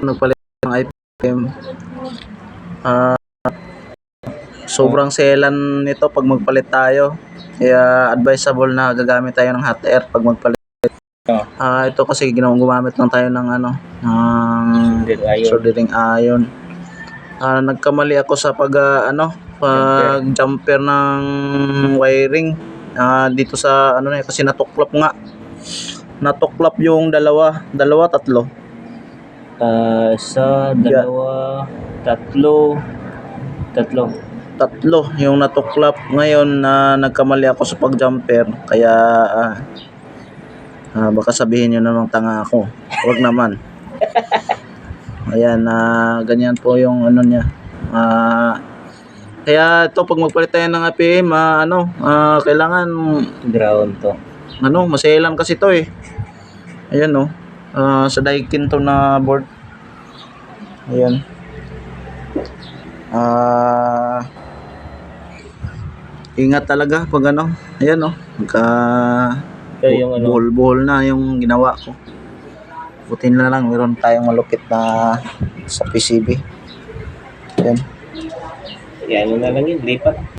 nagpalit ng IPM. Sobrang selan nito pag magpalit tayo. Kaya advisable na gagamit tayo ng hot air pag magpalit. Ito kasi gumamit lang tayo ng ng soldering iron. Nagkamali ako sa pag jumper ng wiring dito sa kasi natuklap nga. Natuklap yung dalawa, tatlo. Isa, dalawa, tatlo yung natuklap. Ngayon nagkamali ako sa pag-jumper, kaya baka sabihin nyo namang tanga ako. Huwag naman. Ayan, ganyan po yung niya. Kaya ito pag magpalit tayo ng APM, kailangan ground to. Maselan kasi to eh. Ayan sa Daikin to na board. Ayan. Ingat talaga pag ayan buhol-buhol na yung ginawa ko. Buti na lang meron tayong malupit na sa PCB. Ayan. Yan na lang yun, lipat.